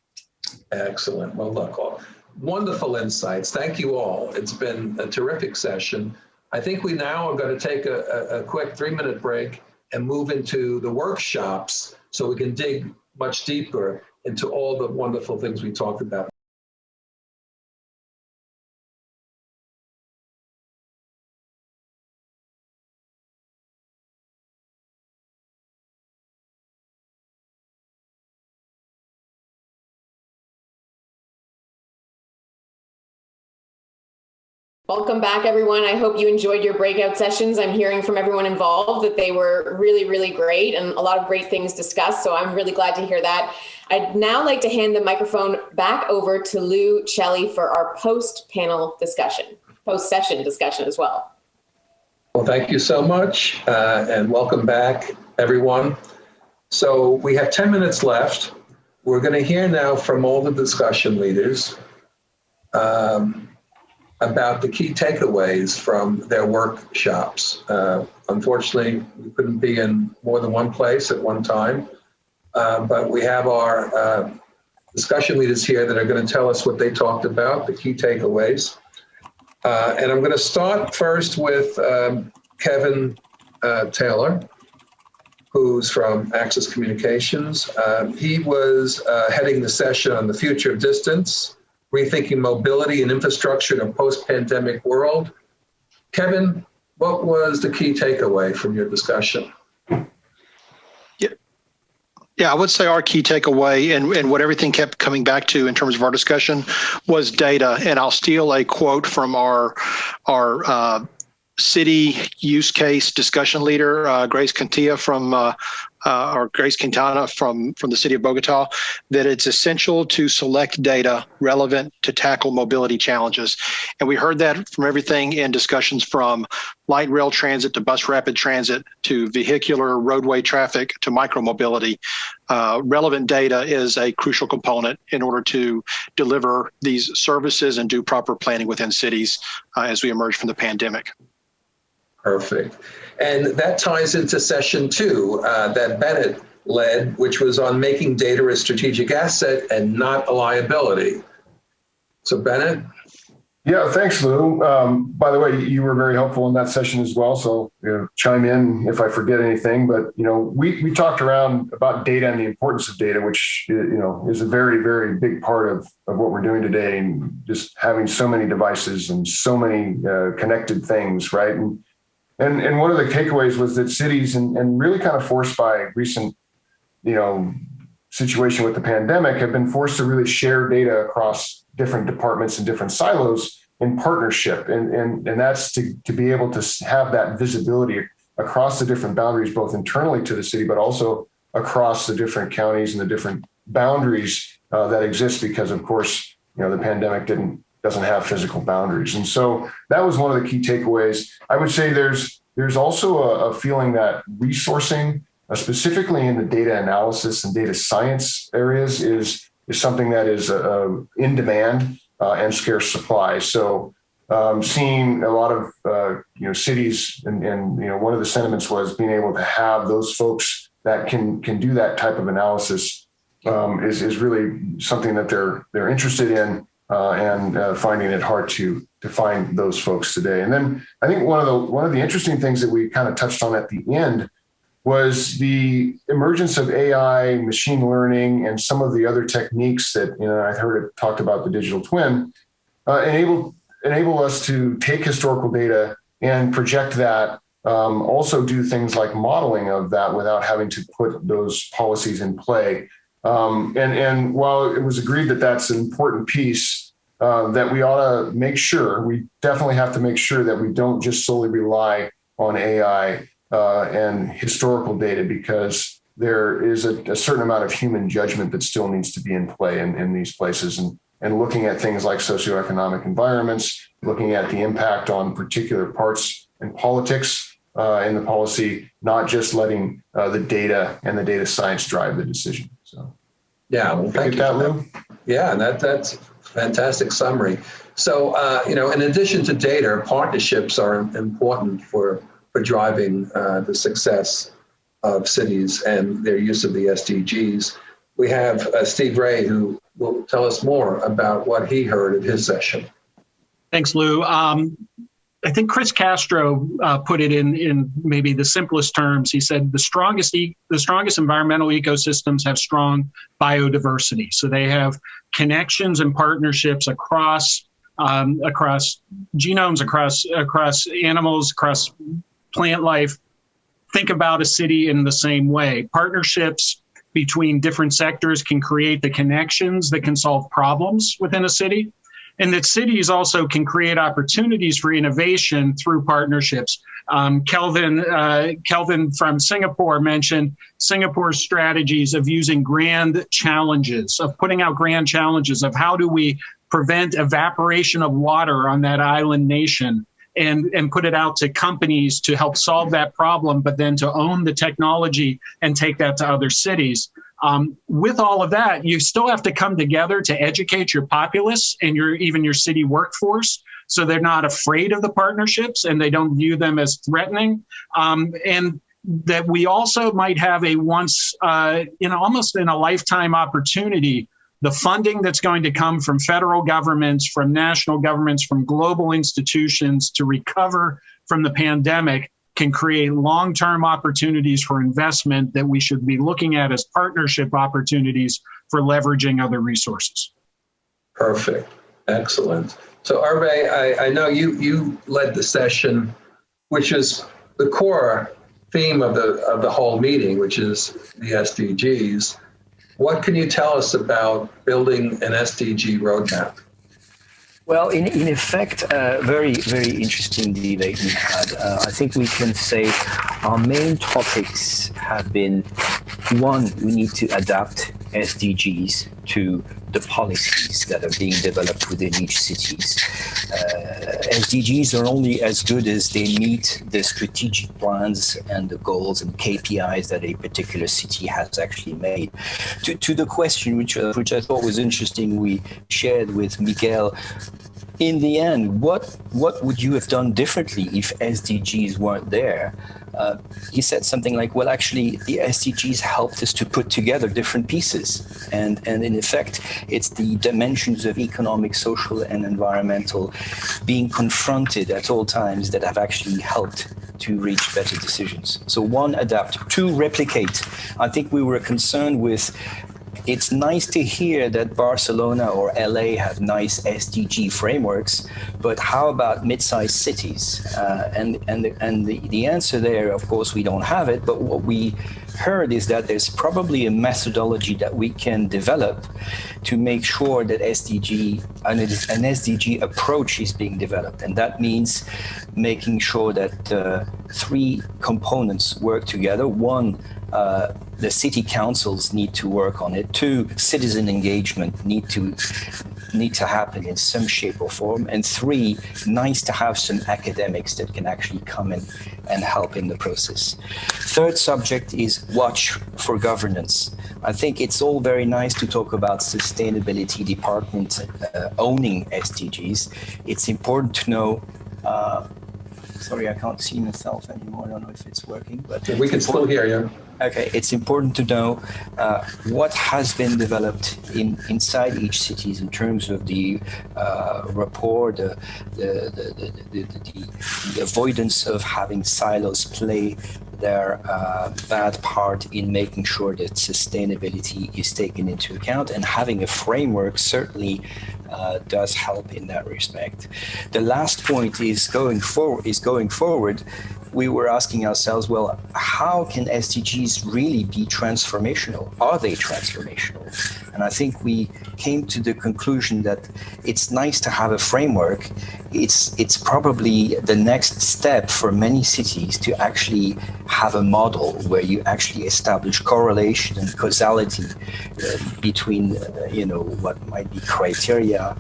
Excellent. Well, look, wonderful insights. Thank you all. It's been a terrific session. I think we now are going to take a quick 3-minute break and move into the workshops so we can dig much deeper into all the wonderful things we talked about. Welcome back, everyone. I hope you enjoyed your breakout sessions. I'm hearing from everyone involved that they were really, really great and a lot of great things discussed. So I'm really glad to hear that. I'd now like to hand the microphone back over to Lou Celli for our post-session discussion as well. Well, thank you so much and welcome back, everyone. So we have 10 minutes left. We're going to hear now from all the discussion leaders about the key takeaways from their workshops. Unfortunately, we couldn't be in more than one place at one time, but we have our discussion leaders here that are going to tell us what they talked about, the key takeaways. And I'm going to start first with Kevin Taylor, who's from Access Communications. He was heading the session on the future of distance, rethinking mobility and infrastructure in a post-pandemic world. Kevin, what was the key takeaway from your discussion? Yeah, I would say our key takeaway and what everything kept coming back to in terms of our discussion was data. And I'll steal a quote from our city use case discussion leader, Grace Quintana from the city of Bogota, that it's essential to select data relevant to tackle mobility challenges. And we heard that from everything in discussions from light rail transit to bus rapid transit to vehicular roadway traffic to micromobility. Relevant data is a crucial component in order to deliver these services and do proper planning within cities as we emerge from the pandemic. Perfect. And that ties into session 2 that Bennett led, which was on making data a strategic asset and not a liability. So Bennett? Yeah, thanks, Lou. By the way, you were very helpful in that session as well. So chime in if I forget anything. But we talked around about data and the importance of data, which is a very, very big part of what we're doing today, and just having so many devices and so many connected things, right? And one of the takeaways was that cities, and really kind of forced by recent, situation with the pandemic, have been forced to really share data across different departments and different silos in partnership. And that's to be able to have that visibility across the different boundaries, both internally to the city, but also across the different counties and the different boundaries that exist because, of course, the pandemic doesn't have physical boundaries. And so that was one of the key takeaways. I would say there's also a feeling that resourcing, specifically in the data analysis and data science areas, is something that is in demand and scarce supply. So seeing a lot of cities and one of the sentiments was being able to have those folks that can do that type of analysis is really something that they're interested in. And finding it hard to find those folks today. And then I think one of the interesting things that we kind of touched on at the end was the emergence of AI, machine learning, and some of the other techniques that I heard it talked about, the digital twin, enable us to take historical data and project that. Also do things like modeling of that without having to put those policies in play. And while it was agreed that that's an important piece, that we ought to make sure, we definitely have to make sure that we don't just solely rely on AI and historical data, because there is a certain amount of human judgment that still needs to be in play in these places. And looking at things like socioeconomic environments, looking at the impact on particular parts in politics and the policy, not just letting the data and the data science drive the decision. So, yeah, well, thank you, Lou. Yeah, that's Fantastic summary. So, in addition to data, partnerships are important for driving the success of cities and their use of the SDGs. We have Steve Ray, who will tell us more about what he heard at his session. Thanks, Lou. I think Chris Castro put it in maybe the simplest terms. He said the strongest environmental ecosystems have strong biodiversity. So they have connections and partnerships across genomes, across animals, across plant life. Think about a city in the same way. Partnerships between different sectors can create the connections that can solve problems within a city. And that cities also can create opportunities for innovation through partnerships. Kelvin from Singapore mentioned Singapore's strategies of using grand challenges, of putting out grand challenges of how do we prevent evaporation of water on that island nation, and put it out to companies to help solve that problem, but then to own the technology and take that to other cities. With all of that, you still have to come together to educate your populace and even your city workforce, so they're not afraid of the partnerships and they don't view them as threatening. And that we also might have a almost in a lifetime opportunity, the funding that's going to come from federal governments, from national governments, from global institutions to recover from the pandemic can create long-term opportunities for investment that we should be looking at as partnership opportunities for leveraging other resources. Perfect. Excellent. So Hervé, I know you led the session, which is the core theme of the whole meeting, which is the SDGs. What can you tell us about building an SDG roadmap? Well, in effect, very, very interesting debate we had. I think we can say our main topics have been, one, we need to adapt SDGs to the policies that are being developed within each cities. SDGs are only as good as they meet the strategic plans and the goals and KPIs that a particular city has actually made. To the question, which I thought was interesting, we shared with Miguel, in the end, what would you have done differently if SDGs weren't there? He said something like, well, actually, the SDGs helped us to put together different pieces. And in effect, it's the dimensions of economic, social, and environmental being confronted at all times that have actually helped to reach better decisions. So one, adapt. Two, replicate. I think we were concerned with, it's nice to hear that Barcelona or LA have nice SDG frameworks, but how about mid-sized cities? And the answer there, of course, we don't have it, but what we heard is that there's probably a methodology that we can develop to make sure that an SDG approach is being developed. And that means making sure that three components work together. One, the city councils need to work on it. Two, citizen engagement need to happen in some shape or form. And three, nice to have some academics that can actually come in and help in the process. Third subject is watch for governance. I think it's all very nice to talk about sustainability department owning SDGs. It's important to know, sorry, I can't see myself anymore. I don't know if it's working, but we can still hear you. Okay, it's important to know what has been developed inside each cities in terms of the rapport, the avoidance of having silos play their bad part in making sure that sustainability is taken into account, and having a framework certainly does help in that respect. The last point is going forward. We were asking ourselves, well, how can SDGs really be transformational? Are they transformational? And I think we came to the conclusion that it's nice to have a framework. it's probably the next step for many cities to actually have a model where you actually establish correlation and causality between what might be criteria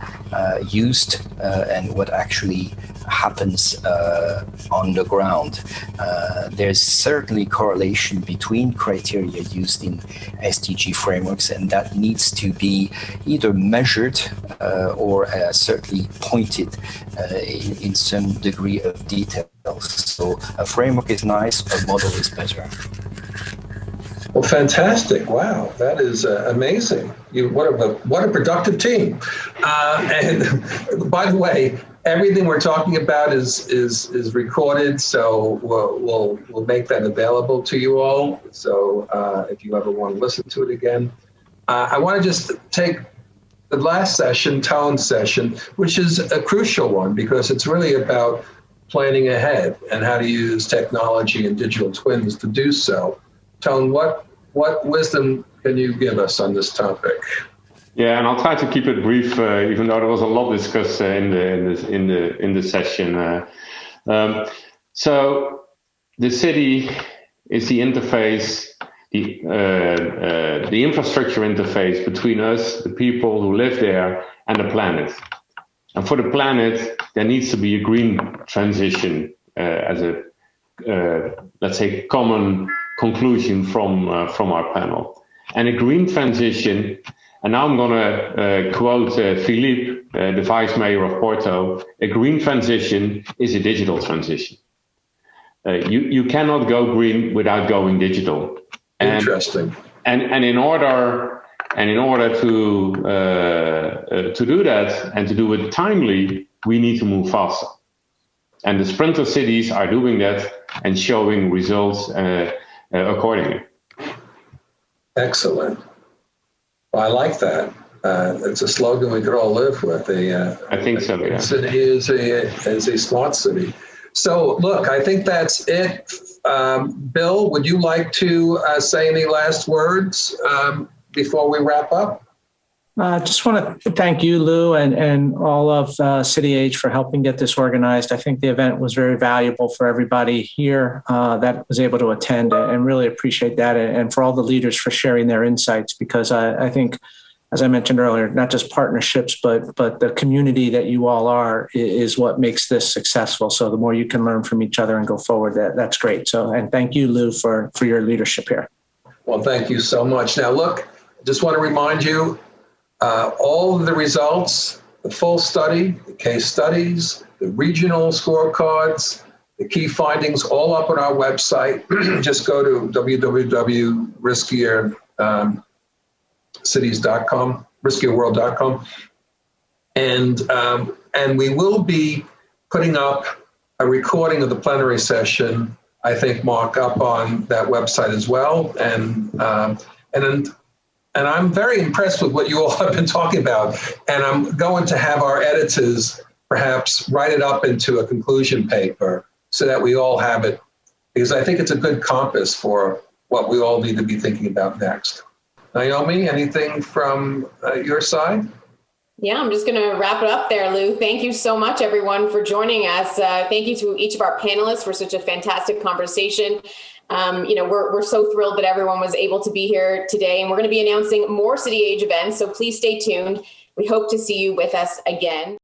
used and what actually happens on the ground. There's certainly correlation between criteria used in SDG frameworks, and that needs to be either measured or certainly pointed in some degree of detail. So a framework is nice, a model is better. Well, fantastic! Wow, that is amazing. What a productive team. And by the way, everything we're talking about is recorded, so we'll make that available to you all. So if you ever want to listen to it again, I want to just take the last session, Tone's session, which is a crucial one because it's really about planning ahead and how to use technology and digital twins to do so. Tone, what wisdom can you give us on this topic? Yeah, and I'll try to keep it brief, even though there was a lot discussed in the session. So the city is the interface, the infrastructure interface between us, the people who live there, and the planet. And for the planet, there needs to be a green transition as a, let's say, common conclusion from our panel. And a green transition, and now I'm going to quote Philippe, the Vice Mayor of Porto, a green transition is a digital transition. You cannot go green without going digital. Interesting. And in order to do that and to do it timely, we need to move faster. And the sprinter cities are doing that and showing results accordingly. Excellent. Well, I like that. It's a slogan we could all live with. I think so, yeah. City is a smart city. So, look, I think that's it. Bill, would you like to say any last words before we wrap up? Just want to thank you, Lou, and all of CityAge for helping get this organized. I think the event was very valuable for everybody here that was able to attend, and really appreciate that, and for all the leaders for sharing their insights, because I think, as I mentioned earlier, not just partnerships, but the community that you all are is what makes this successful. So the more you can learn from each other and go forward, that's great. So, and thank you, Lou, for your leadership here. Well, thank you so much. Now, look, just want to remind you, all of the results, the full study, the case studies, the regional scorecards, the key findings, all up on our website. Just go to riskierworld.com, and we will be putting up a recording of the plenary session, I think, Mark, up on that website as well. And I'm very impressed with what you all have been talking about. And I'm going to have our editors perhaps write it up into a conclusion paper so that we all have it, because I think it's a good compass for what we all need to be thinking about next. Naomi, anything from your side? Yeah, I'm just going to wrap it up there, Lou. Thank you so much, everyone, for joining us. Thank you to each of our panelists for such a fantastic conversation. We're so thrilled that everyone was able to be here today, and we're going to be announcing more CityAge events, so please stay tuned. We hope to see you with us again.